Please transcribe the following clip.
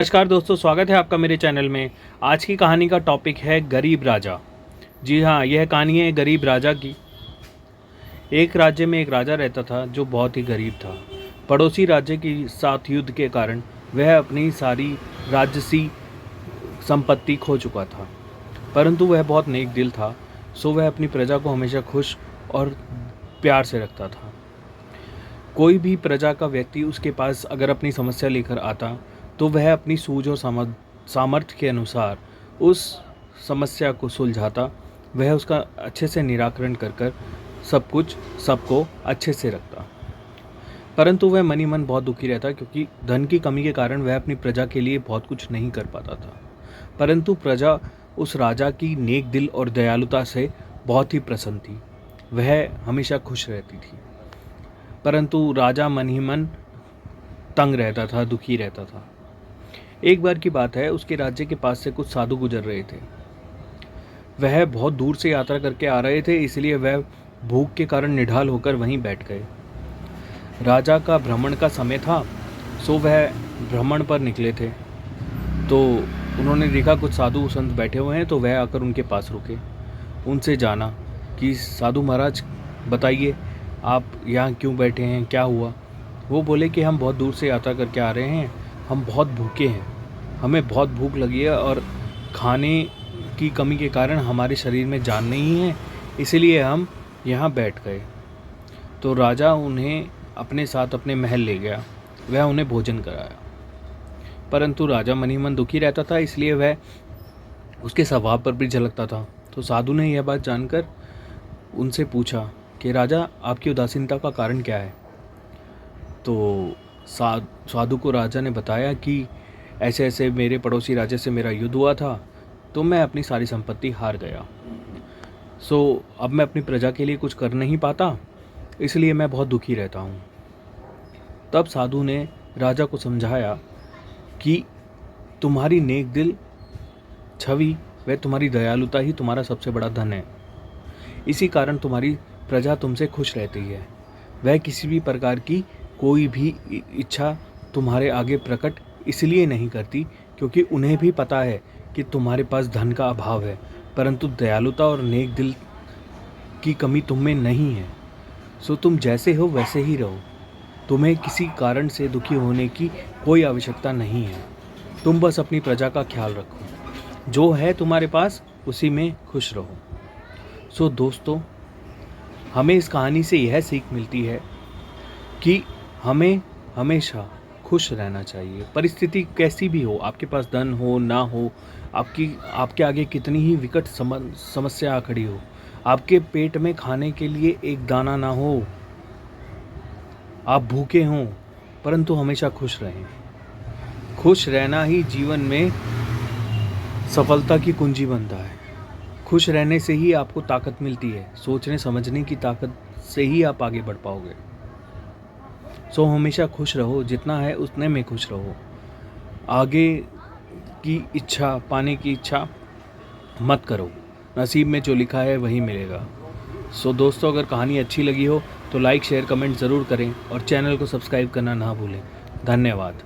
नमस्कार दोस्तों, स्वागत है आपका मेरे चैनल में। आज की कहानी का टॉपिक है गरीब राजा। जी हाँ, यह कहानी है गरीब राजा की। एक राज्य में एक राजा रहता था जो बहुत ही गरीब था। पड़ोसी राज्य के साथ युद्ध के कारण वह अपनी सारी राजसी संपत्ति खो चुका था, परंतु वह बहुत नेक दिल था, सो वह अपनी प्रजा को हमेशा खुश और प्यार से रखता था। कोई भी प्रजा का व्यक्ति उसके पास अगर अपनी समस्या लेकर आता तो वह अपनी सूझ और सामर्थ्य के अनुसार उस समस्या को सुलझाता। वह उसका अच्छे से निराकरण कर कर सबको अच्छे से रखता। परंतु वह मन ही मन बहुत दुखी रहता, क्योंकि धन की कमी के कारण वह अपनी प्रजा के लिए बहुत कुछ नहीं कर पाता था। परंतु प्रजा उस राजा की नेक दिल और दयालुता से बहुत ही प्रसन्न थी। वह हमेशा खुश रहती थी, परंतु राजा मन ही मन तंग रहता था, दुखी रहता था। एक बार की बात है, उसके राज्य के पास से कुछ साधु गुजर रहे थे। वह बहुत दूर से यात्रा करके आ रहे थे, इसलिए वह भूख के कारण निढाल होकर वहीं बैठ गए। राजा का भ्रमण का समय था, सो वह भ्रमण पर निकले थे। तो उन्होंने देखा कुछ साधु संत बैठे हुए हैं, तो वह आकर उनके पास रुके। उनसे जाना कि साधु महाराज बताइए, आप यहाँ क्यों बैठे हैं, क्या हुआ। वो बोले कि हम बहुत दूर से यात्रा करके आ रहे हैं, हम बहुत भूखे हैं, हमें बहुत भूख लगी है और खाने की कमी के कारण हमारे शरीर में जान नहीं है, इसलिए हम यहाँ बैठ गए। तो राजा उन्हें अपने साथ अपने महल ले गया, वह उन्हें भोजन कराया। परंतु राजा मन ही मन दुखी रहता था, इसलिए वह उसके स्वभाव पर भी झलकता था। तो साधु ने यह बात जानकर उनसे पूछा कि राजा, आपकी उदासीनता का कारण क्या है। तो साधु को राजा ने बताया कि ऐसे ऐसे मेरे पड़ोसी राज्य से मेरा युद्ध हुआ था, तो मैं अपनी सारी संपत्ति हार गया। सो अब मैं अपनी प्रजा के लिए कुछ कर नहीं पाता, इसलिए मैं बहुत दुखी रहता हूँ। तब साधु ने राजा को समझाया कि तुम्हारी नेक दिल छवि व तुम्हारी दयालुता ही तुम्हारा सबसे बड़ा धन है। इसी कारण तुम्हारी प्रजा तुमसे खुश रहती है। वह किसी भी प्रकार की कोई भी इच्छा तुम्हारे आगे प्रकट इसलिए नहीं करती क्योंकि उन्हें भी पता है कि तुम्हारे पास धन का अभाव है, परंतु दयालुता और नेक दिल की कमी तुम में नहीं है। सो तुम जैसे हो वैसे ही रहो। तुम्हें किसी कारण से दुखी होने की कोई आवश्यकता नहीं है। तुम बस अपनी प्रजा का ख्याल रखो, जो है तुम्हारे पास उसी में खुश रहो। सो दोस्तों, हमें इस कहानी से यह सीख मिलती है कि हमें हमेशा खुश रहना चाहिए। परिस्थिति कैसी भी हो, आपके पास धन हो ना हो, आपके आगे कितनी ही विकट समस्या आ खड़ी हो, आपके पेट में खाने के लिए एक दाना ना हो, आप भूखे हों, परंतु हमेशा खुश रहें। खुश रहना ही जीवन में सफलता की कुंजी बनता है। खुश रहने से ही आपको ताकत मिलती है, सोचने समझने की ताकत से ही आप आगे बढ़ पाओगे। सो हमेशा खुश रहो, जितना है उतने में खुश रहो। आगे की इच्छा पाने की इच्छा मत करो, नसीब में जो लिखा है वही मिलेगा। सो दोस्तों, अगर कहानी अच्छी लगी हो तो लाइक शेयर कमेंट ज़रूर करें और चैनल को सब्सक्राइब करना ना भूलें। धन्यवाद।